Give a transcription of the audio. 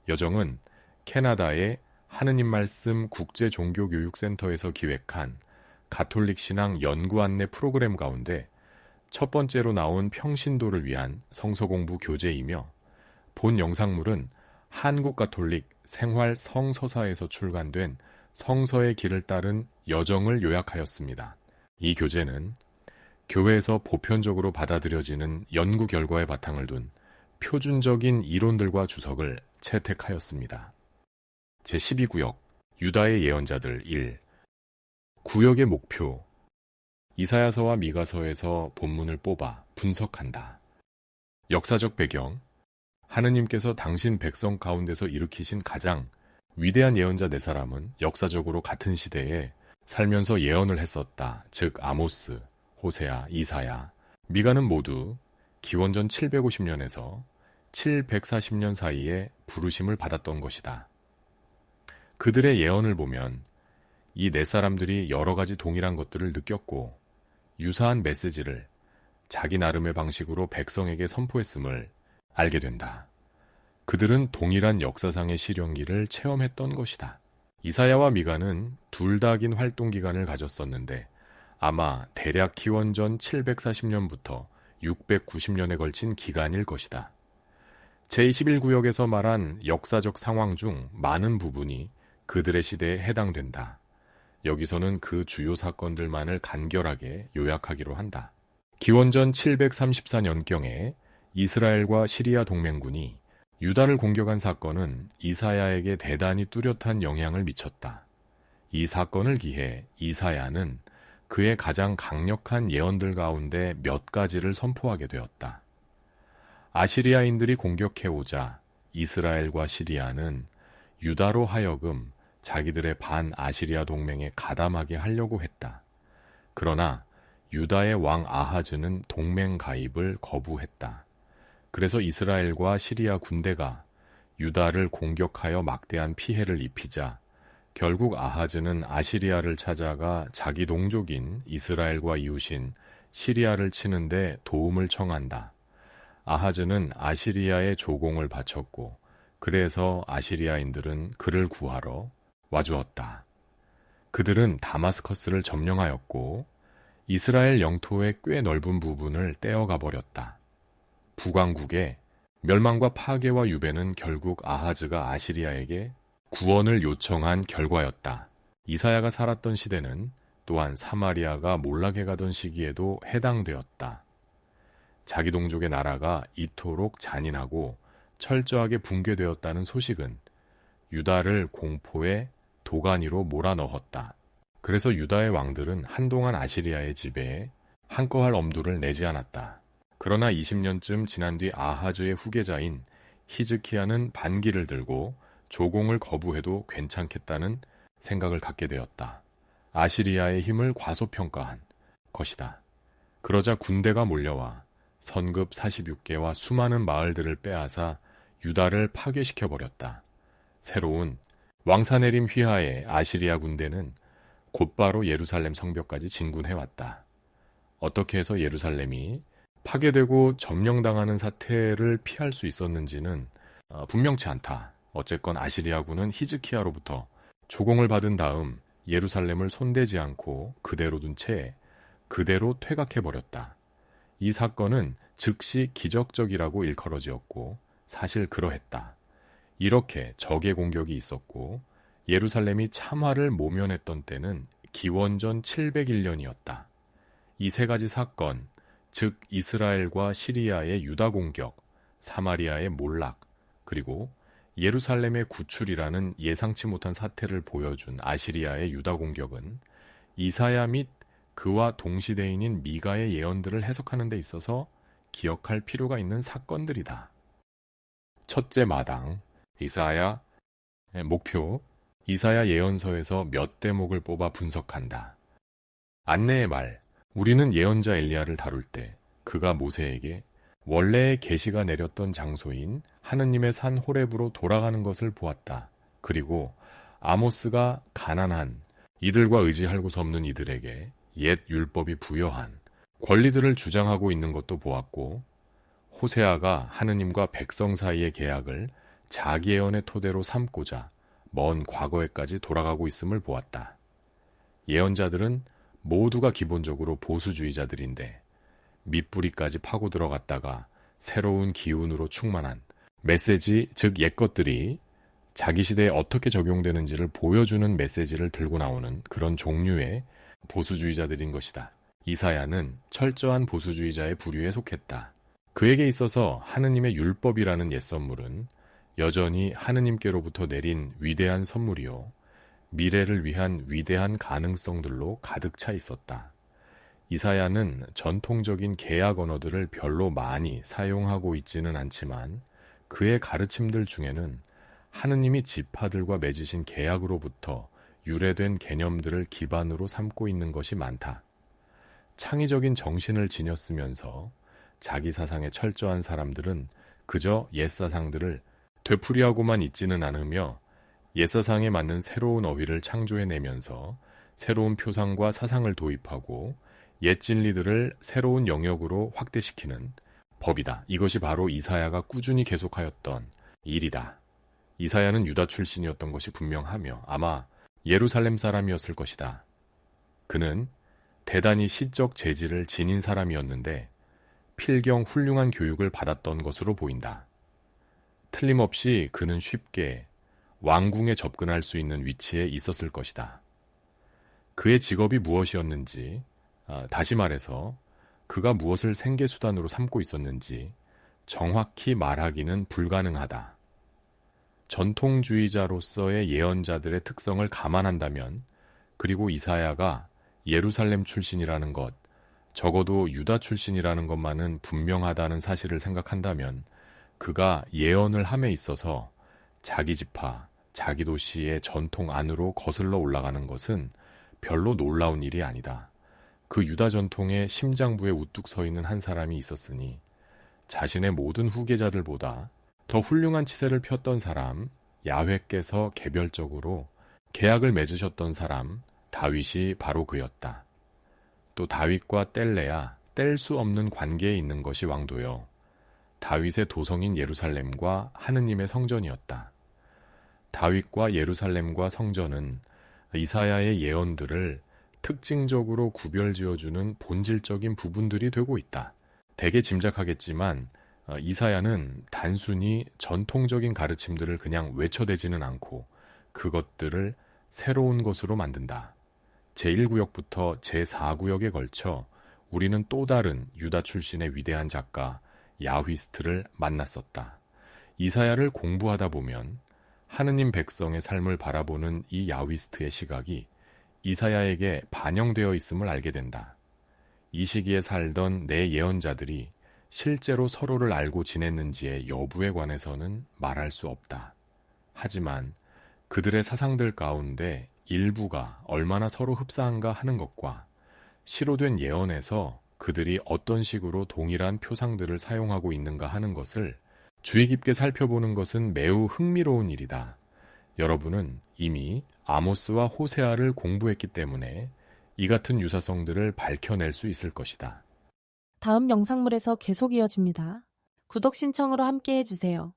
여정은 캐나다의 하느님 말씀 국제종교교육센터에서 기획한 가톨릭 신앙 연구 안내 프로그램 가운데 첫 번째로 나온 평신도를 위한 성서공부 교재이며 본 영상물은 한국 가톨릭 생활 성서사에서 출간된 성서의 길을 따른 여정을 요약하였습니다. 이 교재는 교회에서 보편적으로 받아들여지는 연구 결과에 바탕을 둔 표준적인 이론들과 주석을 채택하였습니다. 제12구역 유다의 예언자들 1 구역의 목표 이사야서와 미가서에서 본문을 뽑아 분석한다. 역사적 배경 하느님께서 당신 백성 가운데서 일으키신 가장 위대한 예언자 네 사람은 역사적으로 같은 시대에 살면서 예언을 했었다. 즉 아모스, 호세아, 이사야, 미가는 모두 기원전 750년에서 740년 사이에 부르심을 받았던 것이다. 그들의 예언을 보면 이 네 사람들이 여러 가지 동일한 것들을 느꼈고 유사한 메시지를 자기 나름의 방식으로 백성에게 선포했음을 알게 된다. 그들은 동일한 역사상의 시련기를 체험했던 것이다. 이사야와 미가는 둘 다 긴 활동 기간을 가졌었는데 아마 대략 기원전 740년부터 690년에 걸친 기간일 것이다. 제21구역에서 말한 역사적 상황 중 많은 부분이 그들의 시대에 해당된다. 여기서는 그 주요 사건들만을 간결하게 요약하기로 한다. 기원전 734년경에 이스라엘과 시리아 동맹군이 유다를 공격한 사건은 이사야에게 대단히 뚜렷한 영향을 미쳤다. 이 사건을 기해 이사야는 그의 가장 강력한 예언들 가운데 몇 가지를 선포하게 되었다. 아시리아인들이 공격해오자 이스라엘과 시리아는 유다로 하여금 자기들의 반아시리아 동맹에 가담하게 하려고 했다. 그러나 유다의 왕 아하즈는 동맹 가입을 거부했다. 그래서 이스라엘과 시리아 군대가 유다를 공격하여 막대한 피해를 입히자 결국 아하즈는 아시리아를 찾아가 자기 동족인 이스라엘과 이웃인 시리아를 치는데 도움을 청한다. 아하즈는 아시리아에 조공을 바쳤고 그래서 아시리아인들은 그를 구하러 와주었다. 그들은 다마스커스를 점령하였고 이스라엘 영토의 꽤 넓은 부분을 떼어가 버렸다. 북왕국의 멸망과 파괴와 유배는 결국 아하즈가 아시리아에게 구원을 요청한 결과였다. 이사야가 살았던 시대는 또한 사마리아가 몰락해 가던 시기에도 해당되었다. 자기 동족의 나라가 이토록 잔인하고 철저하게 붕괴되었다는 소식은 유다를 공포의 도가니로 몰아넣었다. 그래서 유다의 왕들은 한동안 아시리아의 지배에 한꺼할 엄두를 내지 않았다. 그러나 20년쯤 지난 뒤 아하즈의 후계자인 히즈키야는 반기를 들고 조공을 거부해도 괜찮겠다는 생각을 갖게 되었다. 아시리아의 힘을 과소평가한 것이다. 그러자 군대가 몰려와 선급 46개와 수많은 마을들을 빼앗아 유다를 파괴시켜버렸다. 새로운 왕사내림 휘하의 아시리아 군대는 곧바로 예루살렘 성벽까지 진군해왔다. 어떻게 해서 예루살렘이 파괴되고 점령당하는 사태를 피할 수 있었는지는 분명치 않다. 어쨌건 아시리아군은 히즈키야로부터 조공을 받은 다음 예루살렘을 손대지 않고 그대로 둔 채 그대로 퇴각해버렸다. 이 사건은 즉시 기적적이라고 일컬어지었고 사실 그러했다. 이렇게 적의 공격이 있었고 예루살렘이 참화를 모면했던 때는 기원전 701년이었다. 이 세 가지 사건, 즉 이스라엘과 시리아의 유다 공격, 사마리아의 몰락, 그리고 예루살렘의 구출이라는 예상치 못한 사태를 보여준 아시리아의 유다 공격은 이사야 및 그와 동시대인인 미가의 예언들을 해석하는 데 있어서 기억할 필요가 있는 사건들이다. 첫째 마당, 이사야의 목표, 이사야 예언서에서 몇 대목을 뽑아 분석한다. 안내의 말, 우리는 예언자 엘리야를 다룰 때 그가 모세에게 원래의 계시가 내렸던 장소인 하느님의 산 호렙으로 돌아가는 것을 보았다. 그리고 아모스가 가난한 이들과 의지할 곳 없는 이들에게 옛 율법이 부여한 권리들을 주장하고 있는 것도 보았고 호세아가 하느님과 백성 사이의 계약을 자기 예언의 토대로 삼고자 먼 과거에까지 돌아가고 있음을 보았다. 예언자들은 모두가 기본적으로 보수주의자들인데 밑뿌리까지 파고 들어갔다가 새로운 기운으로 충만한 메시지, 즉 옛것들이 자기 시대에 어떻게 적용되는지를 보여주는 메시지를 들고 나오는 그런 종류의 보수주의자들인 것이다. 이사야는 철저한 보수주의자의 부류에 속했다. 그에게 있어서 하느님의 율법이라는 옛 선물은 여전히 하느님께로부터 내린 위대한 선물이요, 미래를 위한 위대한 가능성들로 가득 차 있었다. 이사야는 전통적인 계약 언어들을 별로 많이 사용하고 있지는 않지만 그의 가르침들 중에는 하느님이 지파들과 맺으신 계약으로부터 유래된 개념들을 기반으로 삼고 있는 것이 많다. 창의적인 정신을 지녔으면서 자기 사상에 철저한 사람들은 그저 옛사상들을 되풀이하고만 있지는 않으며 옛사상에 맞는 새로운 어휘를 창조해내면서 새로운 표상과 사상을 도입하고 옛 진리들을 새로운 영역으로 확대시키는 법이다. 이것이 바로 이사야가 꾸준히 계속하였던 일이다. 이사야는 유다 출신이었던 것이 분명하며 아마 예루살렘 사람이었을 것이다. 그는 대단히 시적 재질을 지닌 사람이었는데 필경 훌륭한 교육을 받았던 것으로 보인다. 틀림없이 그는 쉽게 왕궁에 접근할 수 있는 위치에 있었을 것이다. 그의 직업이 무엇이었는지, 다시 말해서 그가 무엇을 생계수단으로 삼고 있었는지 정확히 말하기는 불가능하다. 전통주의자로서의 예언자들의 특성을 감안한다면, 그리고 이사야가 예루살렘 출신이라는 것, 적어도 유다 출신이라는 것만은 분명하다는 사실을 생각한다면 그가 예언을 함에 있어서 자기 지파, 자기 도시의 전통 안으로 거슬러 올라가는 것은 별로 놀라운 일이 아니다. 그 유다 전통의 심장부에 우뚝 서 있는 한 사람이 있었으니 자신의 모든 후계자들보다 더 훌륭한 치세를 폈던 사람, 야훼께서 개별적으로 계약을 맺으셨던 사람, 다윗이 바로 그였다. 또 다윗과 뗄래야 뗄 수 없는 관계에 있는 것이 왕도요, 다윗의 도성인 예루살렘과 하느님의 성전이었다. 다윗과 예루살렘과 성전은 이사야의 예언들을 특징적으로 구별지어주는 본질적인 부분들이 되고 있다. 대개 짐작하겠지만 이사야는 단순히 전통적인 가르침들을 그냥 외쳐대지는 않고 그것들을 새로운 것으로 만든다. 제1구역부터 제4구역에 걸쳐 우리는 또 다른 유다 출신의 위대한 작가 야휘스트를 만났었다. 이사야를 공부하다 보면 하느님 백성의 삶을 바라보는 이 야휘스트의 시각이 이사야에게 반영되어 있음을 알게 된다. 이 시기에 살던 내 예언자들이 실제로 서로를 알고 지냈는지의 여부에 관해서는 말할 수 없다. 하지만 그들의 사상들 가운데 일부가 얼마나 서로 흡사한가 하는 것과 시로된 예언에서 그들이 어떤 식으로 동일한 표상들을 사용하고 있는가 하는 것을 주의 깊게 살펴보는 것은 매우 흥미로운 일이다. 여러분은 이미 아모스와 호세아를 공부했기 때문에 이 같은 유사성들을 밝혀낼 수 있을 것이다. 다음 영상물에서 계속 이어집니다. 구독 신청으로 함께 해주세요.